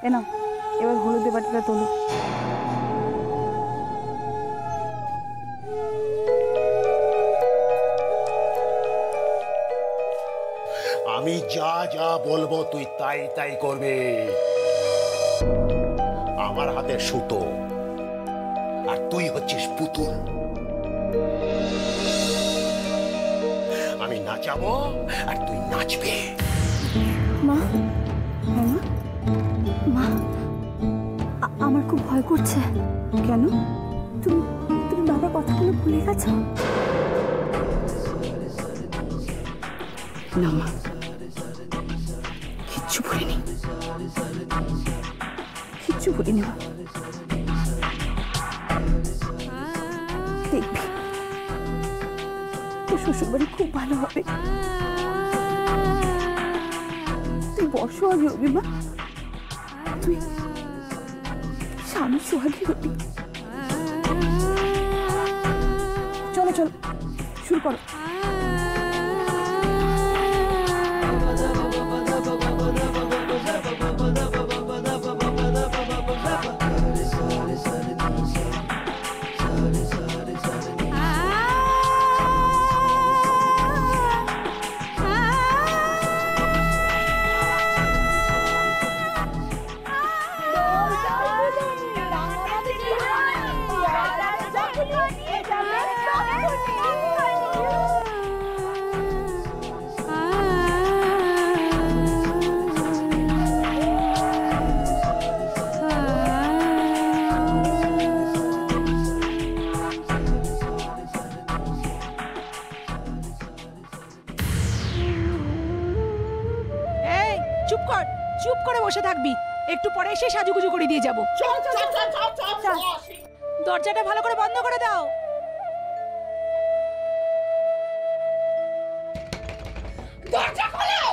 এ নাও, এবার হলুদের বাটিটা তোলো। আমি যা যা বলবো তুই তাই তাই করবে। আমার হাতে সুতো আর তুই হচ্ছিস পুতুল। আমি নাচাবো আর তুই নাচবে। মা, মা, আমার খুব ভয় করছে। কেন? তুমি তুমি বাবার কথাগুলো ভুলে গেছো? না মা, কিচ্ছু ভুলিনি, কিচ্ছু ভুলিনি। দেখবি তোর শ্বশুরবাড়ি খুব ভালো হবে। তুই বর্ষ আগে হবি মা, তুই স্বামী সোহাগী হবি। চলো চলো, শুরু করো। চুপ করে বসে থাকবি, একটু পরে এসে সাজুগুজু করে দিয়ে যাবো। দরজাটা ভালো করে বন্ধ করে দাও। দরজা খোলো,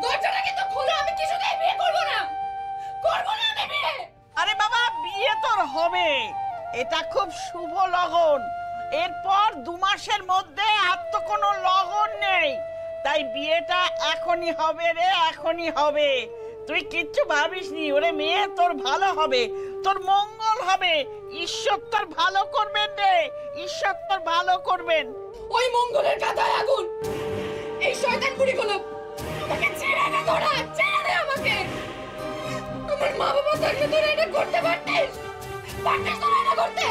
দরজাটা কিন্তু খোলো। আমি কিছুতেই বিয়ে করব না, করব না আমি বিয়ে। আরে বাবা, বিয়ে তোর হবে, এটা খুব শুভ লগন। এরপর 2 মাসের মধ্যে আর তো কোনো লগন নেই, তাই বিয়েটা এখনই হবে রে, এখনই হবে। তুই কিচ্ছু ভাবিস নি, ওরে মেয়ে তোর ভালো হবে, তোর মঙ্গল হবে, ঈশ্বর তোর ভালো করবেন রে, ঈশ্বর তোর ভালো করবেন। ওই মঙ্গলের কাঁথায় আগুন, এই শয়তান বুড়িগুলো তাকে ছেড়ে দে, তোরা ছেড়ে দে আমাকে। আমার মা বাবা থাকলে তোরা এটা করতে পারতিস, পারতিস তোরা এটা করতে?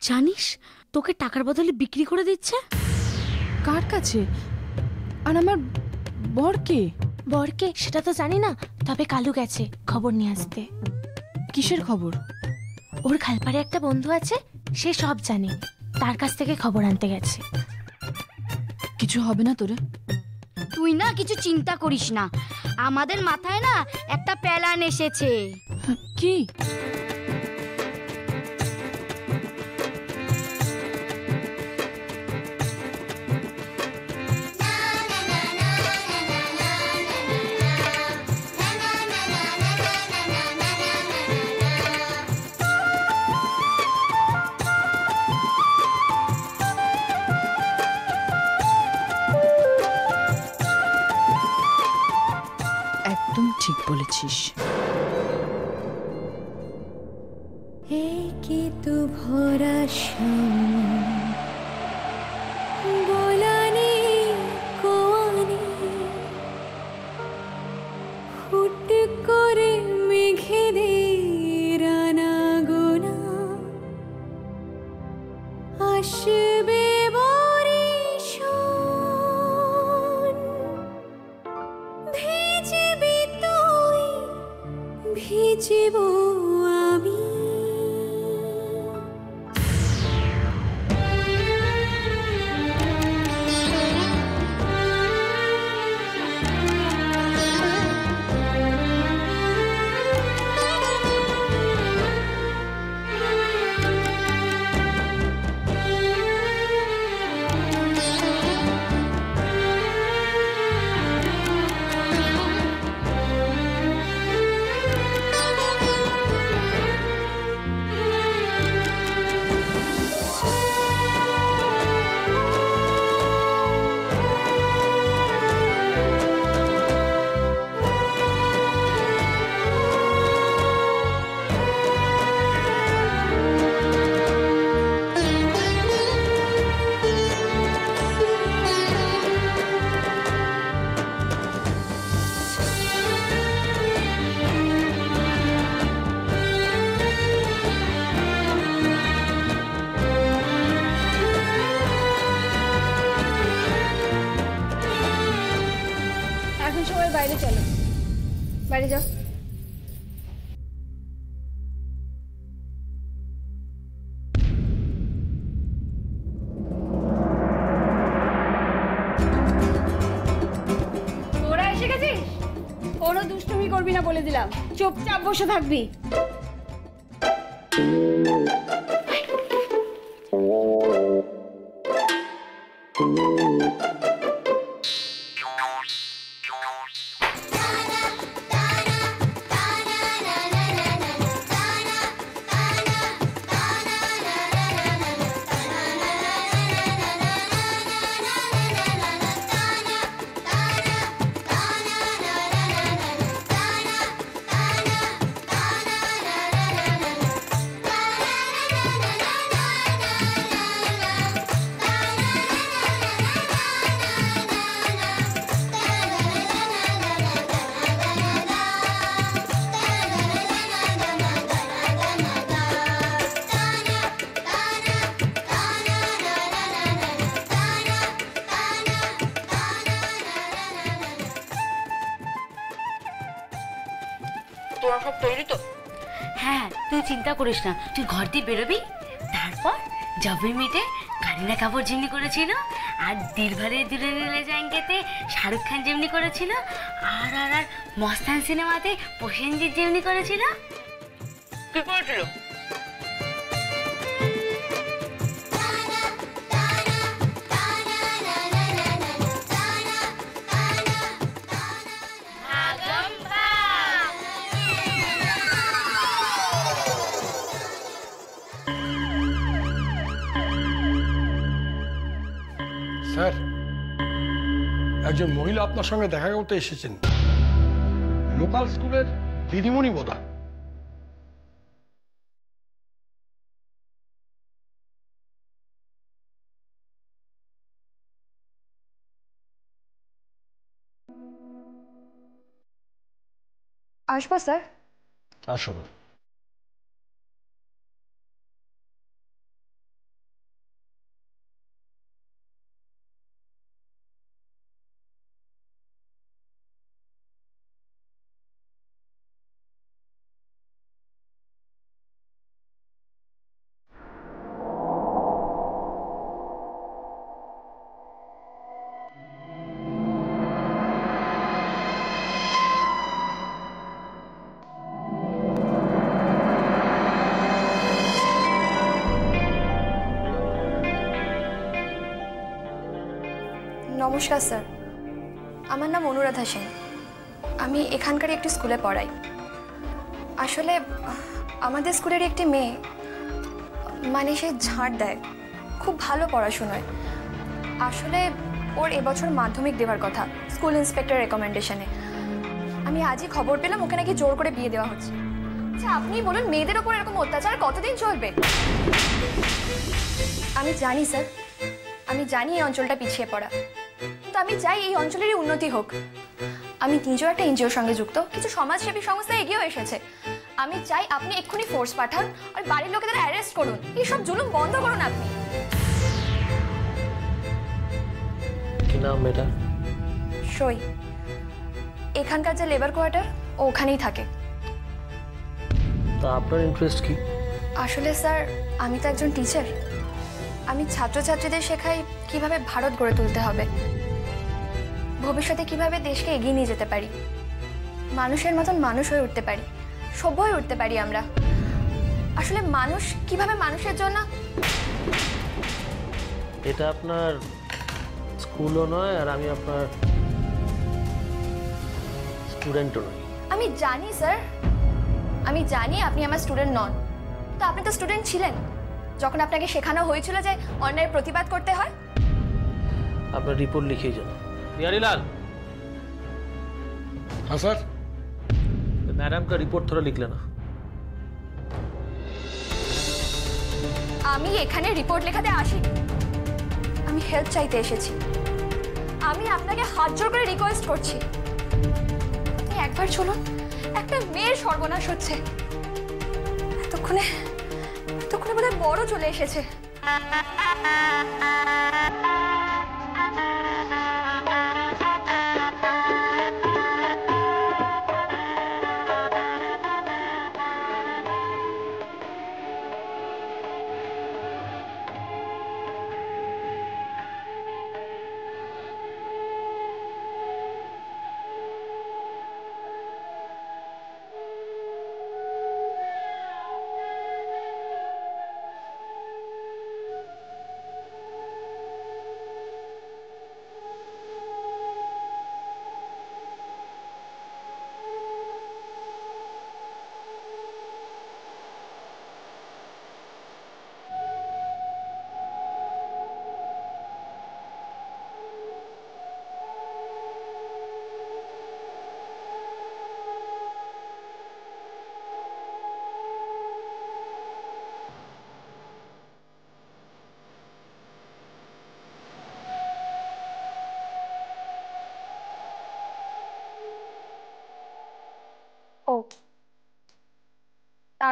জানিস, তোকে টাকার বদলে বিক্রি করে দিচ্ছে। কার কাছে? আর আমার বরকে? বরকে সেটা তো জানি না, তবে কালু গেছে খবর নিয়ে আসতে। কিসের খবর? ওর খালপাড়ে একটা বন্ধু আছে, সে সব জানে, তার কাছ থেকে খবর আনতে গেছে। কিছু হবে না তোরে? তুই না কিছু চিন্তা করিস না, আমাদের মাথায় না একটা প্ল্যান এসেছে। কি? একদম ঠিক বলেছিস। কি তু ভরা বলানি কোয়ানি হুট করে মেঘেদের আনাগোনা আসবে বরিশান, ভিজবি তুই ভিজব আমি। বাড়ি যাও। তোরা এসে গেছিস? কোনো দুষ্টুমি করবি না বলে দিলাম, চুপচাপ বসে থাকবি। তোরা সব তৈরি তো? হ্যাঁ, তুই চিন্তা করিস না, তুই ঘর দিয়ে বেরোবি, তারপর জবে মিটে কারিনা কাপুর যেমনি করেছিল, আর দিলভরে দুলহনিয়া লে জায়েঙ্গেতে শাহরুখ খান যেমনি করেছিল, আর আর আর মস্তান সিনেমাতে প্রসেনজিৎ যেমনি করেছিল। কি করেছিল? স্যার, একজন মহিলা আপনার সঙ্গে দেখা করতে এসেছেন, লোকাল স্কুলের দিদিমণি বোধহয়। আসবো স্যার? আসুন। নমস্কার স্যার, আমার নাম অনুরাধা সেন। আমি এখানকার একটি স্কুলে পড়াই। আসলে আমাদের স্কুলের একটি মেয়ে, মানে সে ঝাড় দেয়, খুব ভালো পড়াশোনায়। আসলে ওর এবছর মাধ্যমিক দেওয়ার কথা স্কুল ইন্সপেক্টর রেকমেন্ডেশনে। আমি আজই খবর পেলাম ওকে নাকি জোর করে বিয়ে দেওয়া হচ্ছে। আচ্ছা আপনি বলুন, মেয়েদের ওপর এরকম অত্যাচার কতদিন চলবে? আমি জানি স্যার, আমি জানি এই অঞ্চলটা পিছিয়ে পড়া, তো আমি চাই এই অঞ্চলেরই উন্নতি হোক। আমি নিজেও একটা এনজিওর সঙ্গে যুক্ত, কিছু সমাজসেবী সংস্থা এগিয়েও এসেছে। আমি চাই আপনি এক্ষুনি ফোর্স পাঠান আর বাড়ির লোকেদের অ্যারেস্ট করুন, এইসব জুলুম বন্ধ করুন আপনি। কি নাম এটা? সই। এখানকার যে লেবার কোয়ার্টার ও ওখানেই থাকে। তা আপনার ইন্টারেস্ট কি? আসলে স্যার আমি তো একজন টিচার। আমি ছাত্রছাত্রীদের শেখাই কিভাবে ভারত গড়ে তুলতে হবে, ভবিষ্যতে কিভাবে দেশকে এগিয়ে নিয়ে যেতে পারি, মানুষের মতন মানুষ হয়ে উঠতে পারি, সভ্য হয়ে উঠতে পারি আমরা। আসলে মানুষ কিভাবে মানুষের জন্য। এটা আপনার স্কুলও নয়, আর আমি আপনার স্টুডেন্টও নই। আমি জানি স্যার, আমি জানি আপনি আমার স্টুডেন্ট নন। তো আপনি তো স্টুডেন্ট ছিলেন যখন আপনাকে শেখানো হয়েছিল যে অন্যায়ের প্রতিবাদ করতে হয়। আপনার রিপোর্ট লিখিয়ে যান। बिहारीलाल। हाँ सर। मैडम का रिपोर्ट थोड़ा लिख लेना। আমি এখানে রিপোর্ট লেখাতে আসি, আমি হেল্প চাইতে এসেছি। আমি আপনাকে হাত জোড় করে রিকোয়েস্ট করছি, আপনি একবার চলুন। একটা মেয়ের সর্বনাশ হচ্ছে, এতক্ষণে বোধহয় বড় চলে এসেছে।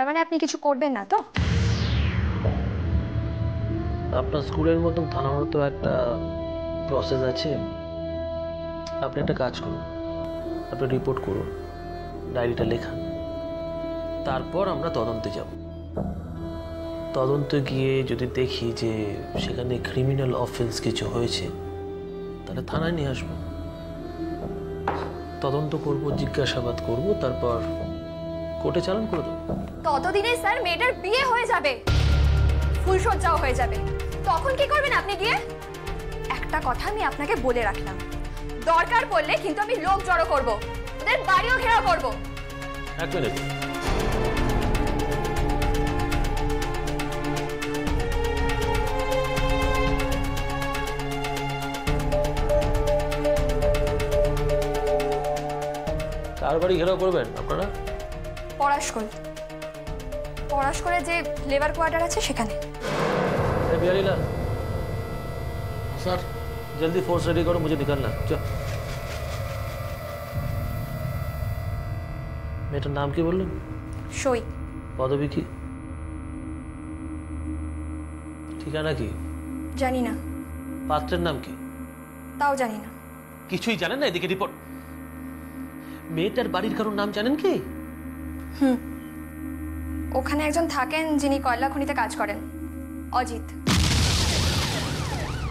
তার মানে আপনি কিছু করবেন না তো? আপনার স্কুলের মতন থানারও তো একটা প্রসেস আছে। আপনি একটা কাজ করুন, আপনি রিপোর্ট করুন, ডায়েরিটা লেখান, তারপর আমরা তদন্তে যাব। তদন্তে গিয়ে যদি দেখি যে সেখানে ক্রিমিনাল অফেন্স কিছু হয়েছে, তাহলে থানায় নিয়ে আসবো, তদন্ত করব, জিজ্ঞাসাবাদ করব, তারপর কোর্টে চালান করে দেবো। ততদিনে স্যার মেয়েটার বিয়ে হয়ে যাবে, ফুলসজ্জাও হয়ে যাবে। তখন কি করবেন আপনি গিয়ে? একটা কথা আমি আপনাকে বলে রাখলাম, দরকার পড়লে কিন্তু আমি লোক জড়ো করব, ওদের বাড়িও ঘেরাও করব। এক মিনিট, কার বাড়ি ঘেরাও করবেন আপনারা? পড়াশকরে যে লেবার কোয়ার্টার আছে সেখানে। बिहारीलाल सर जल्दी फोर्स रेडी करो, मुझे निकलना। चल। मेरा नाम की बोलें? সই। पदवी की? ঠিকানা কি? জানি না। পাত্রের নাম কি? তাও জানি না। কিছুই জানেন না? এদিকে রিপোর্ট। মেয়েটার বাড়ির কারোর নাম জানেন কি? ওখানে একজন থাকেন যিনি কয়লা খনিতে কাজ করেন, অজিত।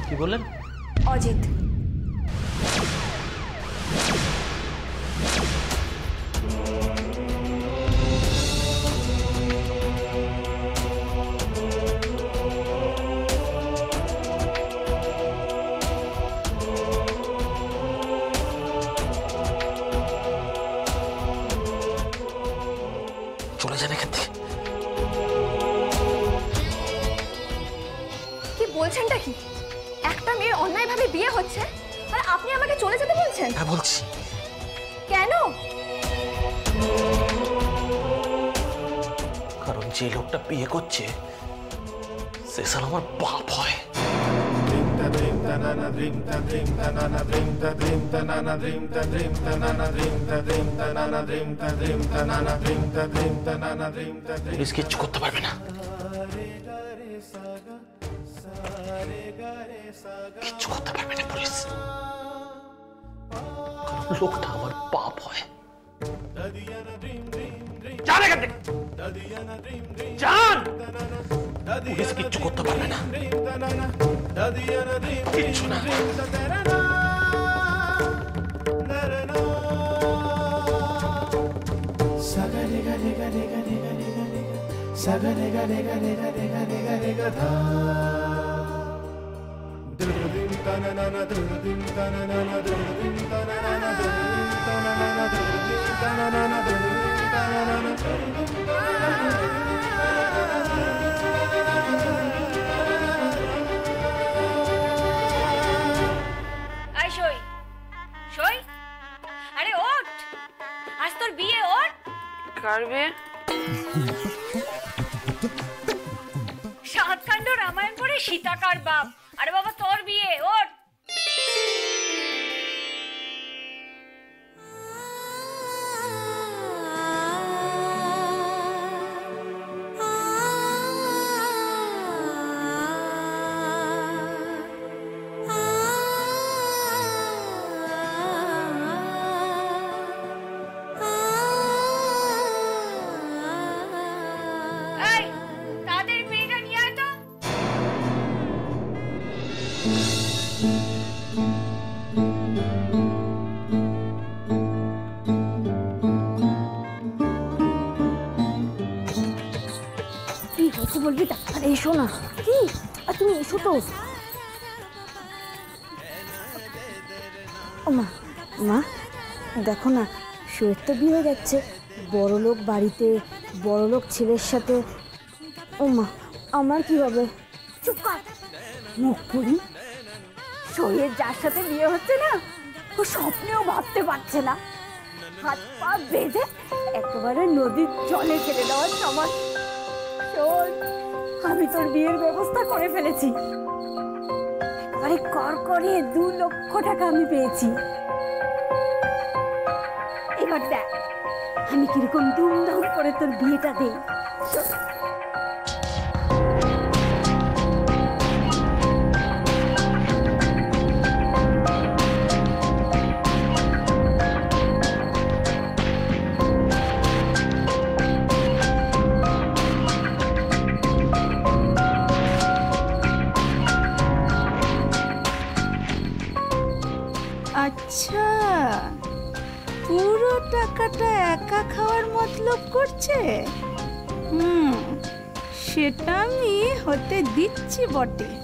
কি বললেন? অজিত। চলে যান এখান থেকে। কি বলছেনটা কি? একটা মেয়ের অন্যায়ভাবে বিয়ে হচ্ছে আর আপনি আমাকে চলে যেতে বলছেন? হ্যাঁ বলছি। কেন? কারণ যে লোকটা বিয়ে করছে সে সাল আমার বাপ হয়। পুলিশ কিচ্ছু করতে পারবে না, কিচ্ছু করতে পারবে না পুলিশ, কারণ লোকটা আমার বাপ হয়। যান এখান থেকে, যান, পুলিশ কিচ্ছু করতে পারবে না, কিচ্ছু না। আরে ওঠ, আজ তোর বিয়ে, ওঠ। কার বিয়ে? সাতকাণ্ড রামায়ণ পড়ে সীতাকার বাপ। আরে বাবা তোর বিয়ে, ওঠ। বলবি ডাক্তার এসো না। কি? আর তুমি এসো তো। মা মা দেখো না, শোয়ের তো বিয়ে হয়ে যাচ্ছে, বড়লোক বাড়িতে বড়লোক ছেলের সাথে। ও মা আমার কি হবে? চুপ কর, মুখ পুরি। শোয়ের যার সাথে বিয়ে হচ্ছে না, ও স্বপ্নেও ভাবতে পারছে না। হাত পা বেঁধে একেবারে নদীর জলে ফেলে দেওয়ার সময়। শোন, আমি তোর বিয়ের ব্যবস্থা করে ফেলেছি। একেবারে কর করে 2 লক্ষ টাকা আমি পেয়েছি। এবার দেখ আমি কিরকম ধুমধাম করে তোর বিয়েটা দেই। আচ্ছা, পুরো টাকাটা একা খাওয়ার মতলব করছে। সেটা আমি হতে দিচ্ছি বটে।